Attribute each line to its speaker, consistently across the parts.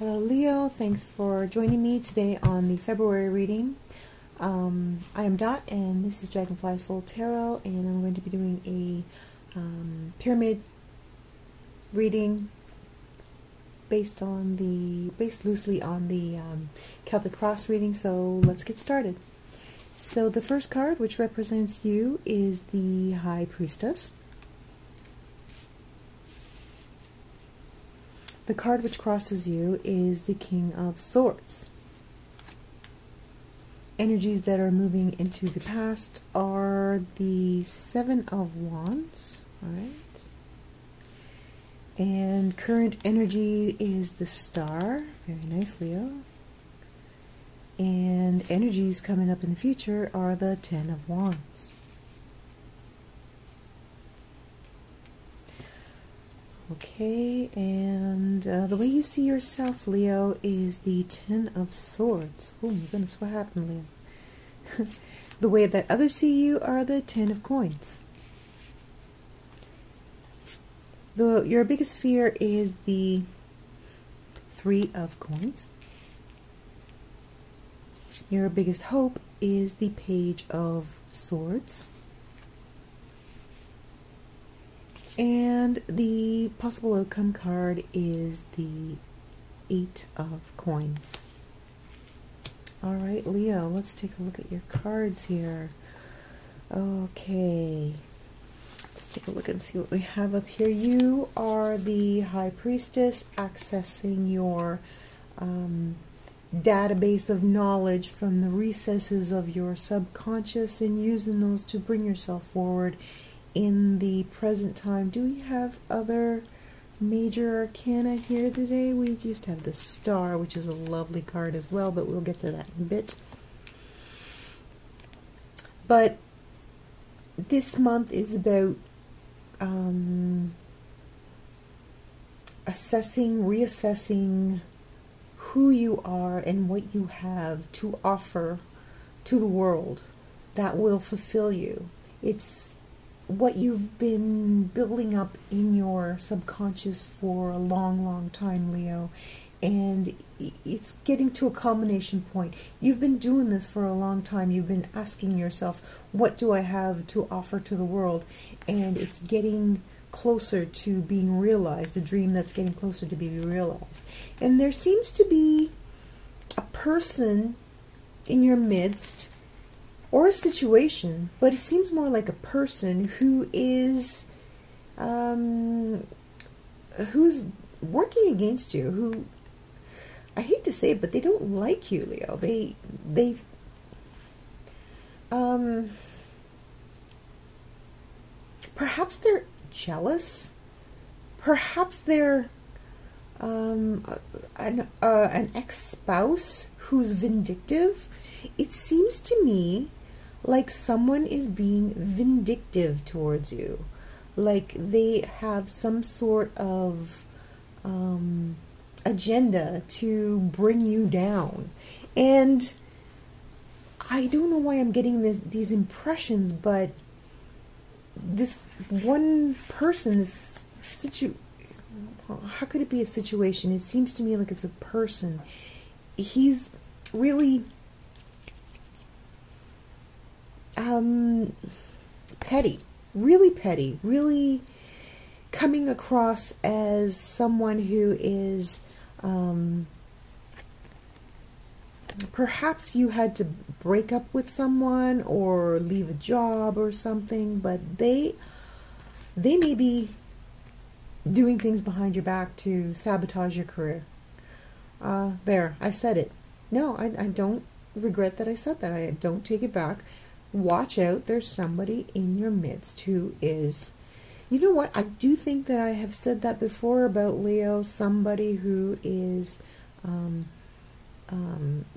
Speaker 1: Hello Leo, thanks for joining me today on the February reading. I am Dot and this is Dragonfly Soul Tarot, and I'm going to be doing a pyramid reading based loosely on the Celtic Cross reading, so let's get started. So the first card, which represents you, is the High Priestess. The card which crosses you is the King of Swords. Energies that are moving into the past are the Seven of Wands, right? And current energy is the Star. Very nice, Leo. And energies coming up in the future are the Ten of Wands. Okay, and the way you see yourself, Leo, is the Ten of Swords. Oh my goodness, what happened, Leo? The way that others see you are the Ten of Coins. Your biggest fear is the Three of Coins. Your biggest hope is the Page of Swords. And the possible outcome card is the Eight of Coins. All right, Leo, let's take a look at your cards here. Okay, let's take a look and see what we have up here. You are the High Priestess, accessing your database of knowledge from the recesses of your subconscious and using those to bring yourself forward in the present time. Do we have other major arcana here today? We just have the Star, which is a lovely card as well, but we'll get to that in a bit. But this month is about reassessing who you are and what you have to offer to the world that will fulfill you. It's what you've been building up in your subconscious for a long time, Leo, and it's getting to a culmination point. You've been doing this for a long time. You've been asking yourself, what do I have to offer to the world? And it's getting closer to being realized, a dream that's getting closer to being realized. And there seems to be a person in your midst, or a situation, but it seems more like a person who is who's working against you, who, I hate to say it, but they don't like you, Leo. They perhaps they're jealous, perhaps they're an ex-spouse who's vindictive. It seems to me like someone is being vindictive towards you, like they have some sort of agenda to bring you down. And I don't know why I'm getting these impressions, but this one person, how could it be a situation? It seems to me like it's a person. He's really petty, really coming across as someone who is perhaps you had to break up with someone or leave a job or something, but they may be doing things behind your back to sabotage your career. There, I said it. No, I don't regret that I said that. I don't take it back. Watch out, there's somebody in your midst who is, you know what, I do think that I have said that before about Leo, somebody who is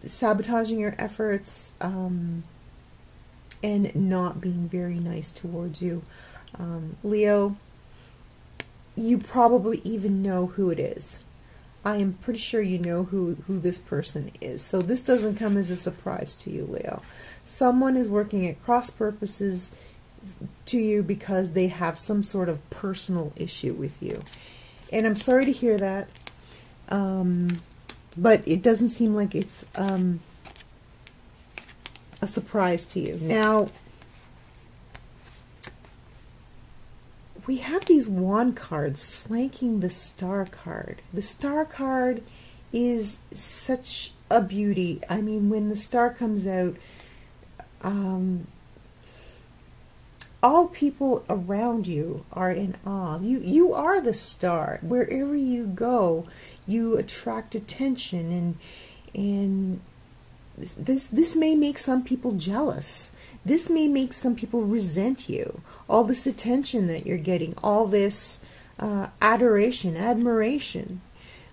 Speaker 1: sabotaging your efforts and not being very nice towards you. Leo, you probably even know who it is. I am pretty sure you know who this person is. So this doesn't come as a surprise to you, Leo. Someone is working at cross purposes to you because they have some sort of personal issue with you. And I'm sorry to hear that. but it doesn't seem like it's a surprise to you. Now, we have these wand cards flanking the star card. The star card is such a beauty. I mean, when the star comes out, all people around you are in awe. You are the star. Wherever you go, you attract attention, and this may make some people jealous. This may make some people resent you. All this attention that you're getting, all this adoration, admiration,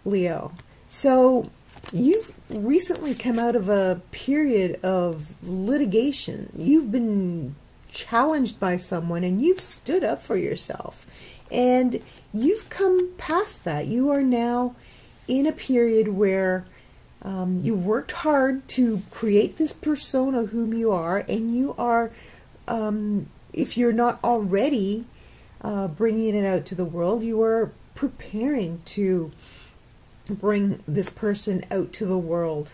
Speaker 1: Leo. So you've recently come out of a period of litigation. You've been challenged by someone and you've stood up for yourself. And you've come past that. You are now in a period where you worked hard to create this persona whom you are, and you are, if you're not already bringing it out to the world, you are preparing to bring this person out to the world,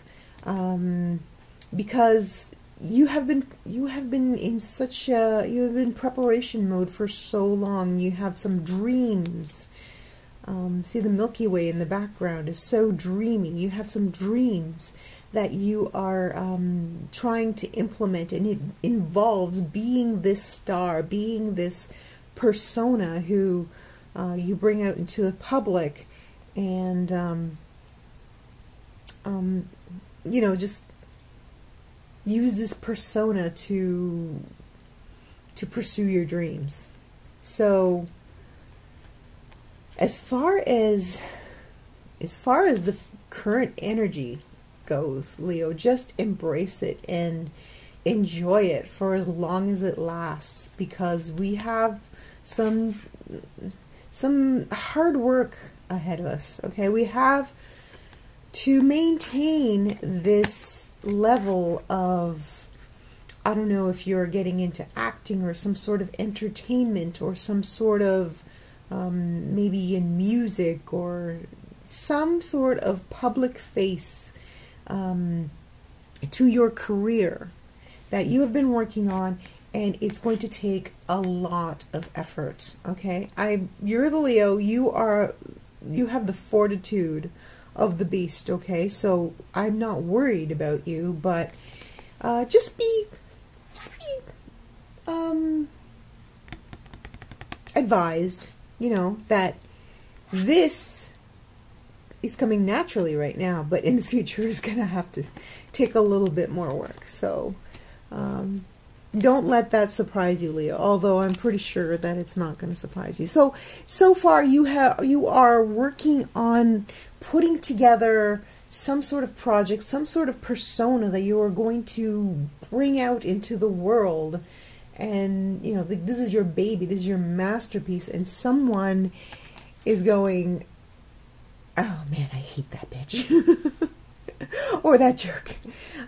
Speaker 1: because you have been in such a, you have been in preparation mode for so long. You have some dreams. See, the Milky Way in the background is so dreamy. You have some dreams that you are trying to implement, and it involves being this star, being this persona who you bring out into the public, and you know, just use this persona to pursue your dreams. So as far as the current energy goes, Leo, just embrace it and enjoy it for as long as it lasts, because we have some hard work ahead of us. Okay, we have to maintain this level of, I don't know if you're getting into acting or some sort of entertainment or some sort of maybe in music or some sort of public face to your career that you have been working on, and it's going to take a lot of effort. Okay, you're the Leo. You have the fortitude of the beast. Okay, so I'm not worried about you, but just be advised, you know, that this is coming naturally right now, but in the future is going to have to take a little bit more work. So don't let that surprise you, Leo, although I'm pretty sure that it's not going to surprise you. So far you are working on putting together some sort of project, some sort of persona that you are going to bring out into the world. And, you know, this is your baby, this is your masterpiece, and someone is going, oh man, I hate that bitch. Or that jerk.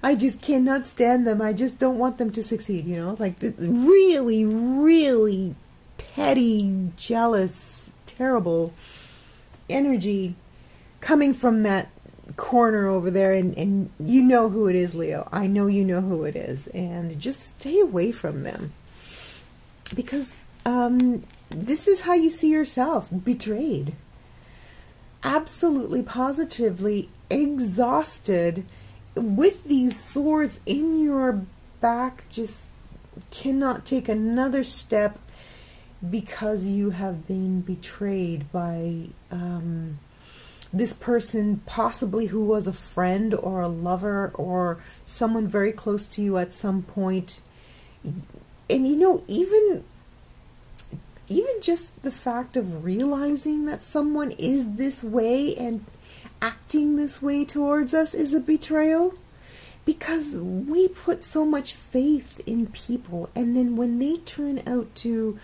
Speaker 1: I just cannot stand them. I just don't want them to succeed, you know? Like, really, really petty, jealous, terrible energy coming from that corner over there, and you know who it is, Leo. I know you know who it is, and just stay away from them, because this is how you see yourself, betrayed, absolutely positively exhausted, with these swords in your back, just cannot take another step because you have been betrayed by this person, possibly who was a friend or a lover or someone very close to you at some point. And you know, even just the fact of realizing that someone is this way and acting this way towards us is a betrayal, because we put so much faith in people, and then when they turn out to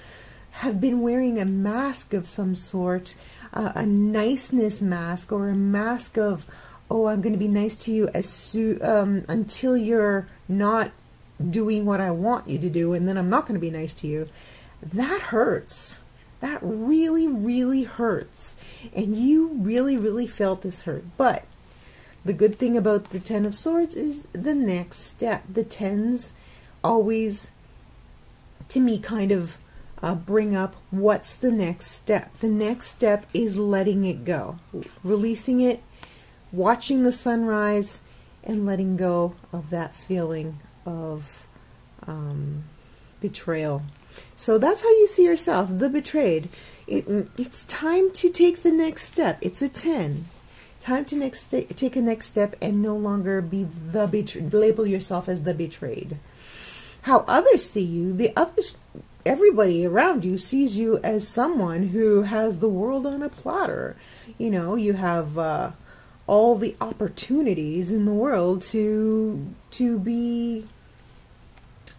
Speaker 1: have been wearing a mask of some sort, a niceness mask, or a mask of, oh, I'm going to be nice to you until you're not doing what I want you to do, and then I'm not going to be nice to you. That hurts. That really, really hurts. And you really, really felt this hurt. But The good thing about the Ten of Swords is the next step. The tens always, to me, kind of bring up what's the next step. The next step is letting it go, releasing it, watching the sunrise, and letting go of that feeling of betrayal. So that's how you see yourself, the betrayed. It's time to take the next step. It's a 10. Time to take a next step and no longer be the betrayed. Label yourself as the betrayed. How others see you, everybody around you sees you as someone who has the world on a platter. You know, you have all the opportunities in the world to be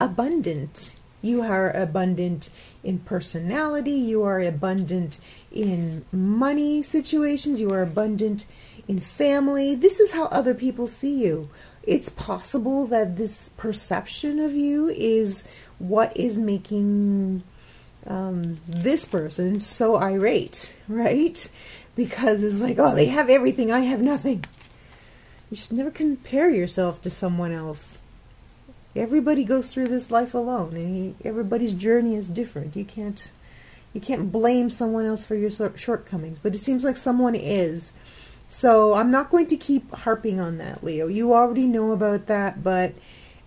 Speaker 1: abundant. You are abundant in personality, you are abundant in money situations, you are abundant in family. This is how other people see you. It's possible that this perception of you is what is making this person so irate, right? Because it's like, oh, they have everything, I have nothing. You should never compare yourself to someone else. Everybody goes through this life alone, and everybody's journey is different. You can't blame someone else for your shortcomings, but it seems like someone is. So I'm not going to keep harping on that, Leo. You already know about that, but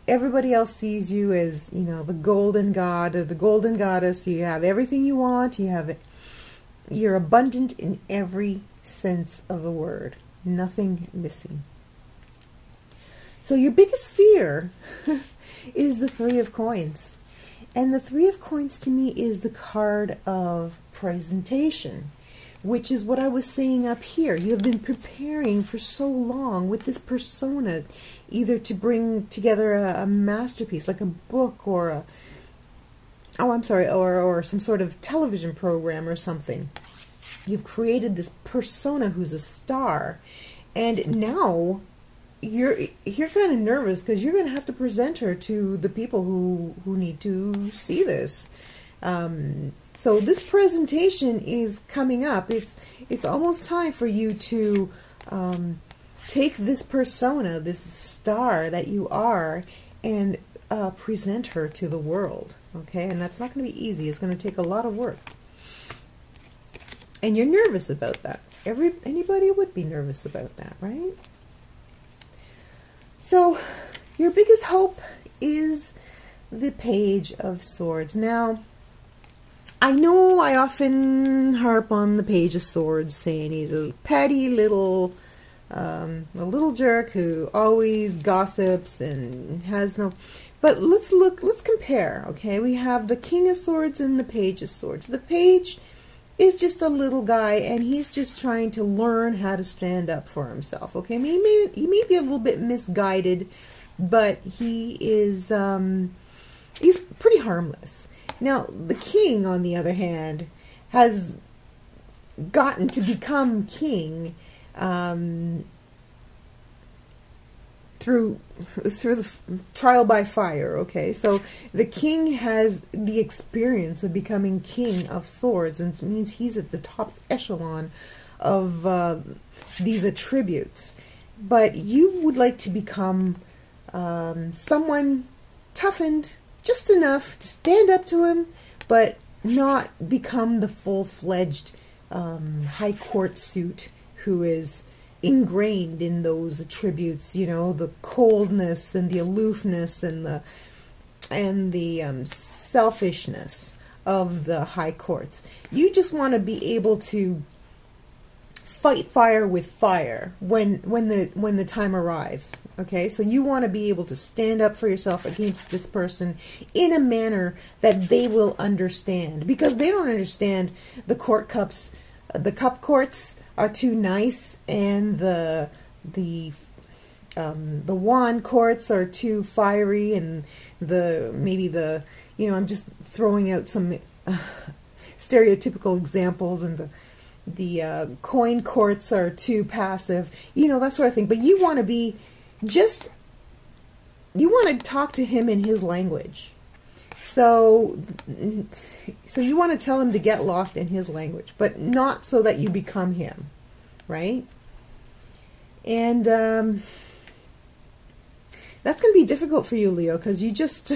Speaker 1: everybody else sees you as, you know, the golden god or the golden goddess. You have everything you want. You're abundant in every sense of the word. Nothing missing. So your biggest fear is the Three of Coins. And the Three of Coins to me is the card of presentation, which is what I was saying up here. You have been preparing for so long with this persona, either to bring together a masterpiece, like a book or or some sort of television program or something. You've created this persona who's a star, and now you're kind of nervous because you're going to have to present her to the people who need to see this. So this presentation is coming up. It's almost time for you to take this persona, this star that you are, and present her to the world. Okay, and that's not going to be easy. It's going to take a lot of work, and you're nervous about that. Anybody would be nervous about that, right? So your biggest hope is the Page of Swords. Now, I know I often harp on the Page of Swords, saying he's a petty little jerk who always gossips and has no. But let's compare. Okay, we have the King of Swords and the Page of Swords. The Page is just a little guy, and he's just trying to learn how to stand up for himself. Okay, he may be a little bit misguided, but he is he's pretty harmless. Now, the king, on the other hand, has gotten to become king through the trial by fire. Okay, so the king has the experience of becoming King of Swords, and it means he's at the top echelon of these attributes. But you would like to become someone toughened just enough to stand up to him, but not become the full-fledged high court suit who is ingrained in those attributes, you know, the coldness and the aloofness and the selfishness of the high courts. You just want to be able to fight fire with fire when the time arrives. Okay, so you want to be able to stand up for yourself against this person in a manner that they will understand, because they don't understand the cups. The cup courts are too nice, and the wand courts are too fiery, and I'm just throwing out some stereotypical examples, and the coin courts are too passive, you know, that sort of thing. But you want to talk to him in his language. So you want to tell him to get lost in his language, but not so that you become him, right? And that's going to be difficult for you, Leo, because you just,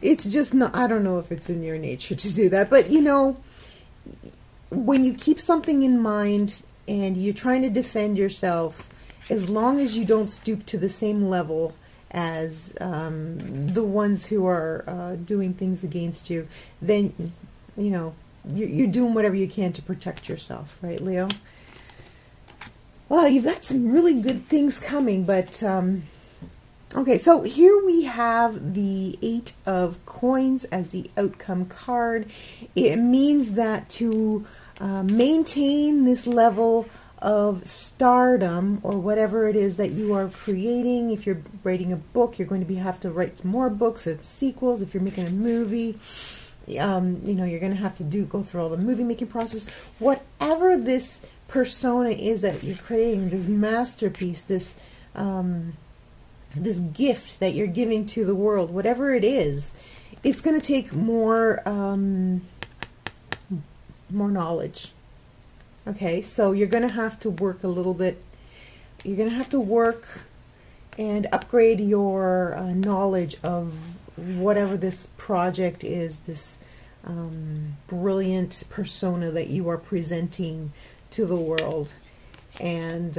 Speaker 1: it's just not, I don't know if it's in your nature to do that. But, you know, when you keep something in mind and you're trying to defend yourself, as long as you don't stoop to the same level as the ones who are doing things against you, then, you know, you're doing whatever you can to protect yourself, right, Leo? Well, you've got some really good things coming, but okay, so here we have the 8 of Coins as the outcome card. It means that to maintain this level of stardom, or whatever it is that you are creating, if you're writing a book, you're going to have to write some more books or sequels. If you're making a movie, you know, you're going to have to go through all the movie making process. Whatever this persona is that you're creating, this masterpiece, this this gift that you're giving to the world, whatever it is, it's going to take more knowledge. Okay, so you're going to have to work a little bit. You're going to have to work and upgrade your knowledge of whatever this project is, this brilliant persona that you are presenting to the world. And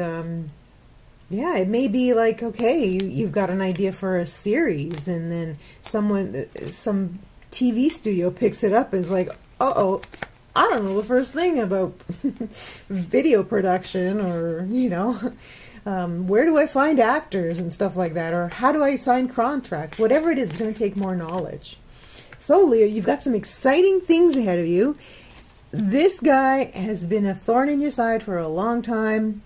Speaker 1: yeah, it may be like, okay, you've got an idea for a series, and then some TV studio picks it up and is like, uh-oh, I don't know the first thing about video production, or, you know, where do I find actors and stuff like that, or how do I sign contracts? Whatever it is, it's going to take more knowledge. So, Leo, you've got some exciting things ahead of you. This guy has been a thorn in your side for a long time.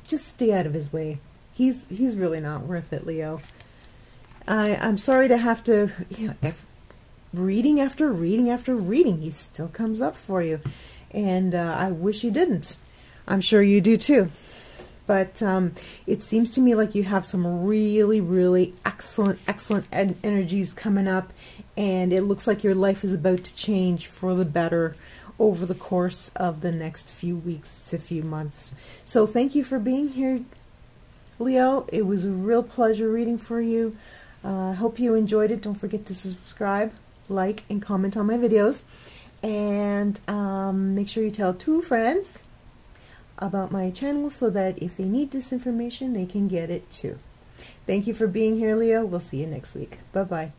Speaker 1: Just stay out of his way. He's really not worth it, Leo. I'm sorry to have to, you know, reading after reading after reading, he still comes up for you. And I wish he didn't. I'm sure you do too. But it seems to me like you have some really, really excellent energies coming up. And it looks like your life is about to change for the better over the course of the next few weeks to few months. So thank you for being here, Leo. It was a real pleasure reading for you. I hope you enjoyed it. Don't forget to subscribe, like, and comment on my videos. And make sure you tell 2 friends about my channel so that if they need this information, they can get it too. Thank you for being here, Leo. We'll see you next week. Bye-bye.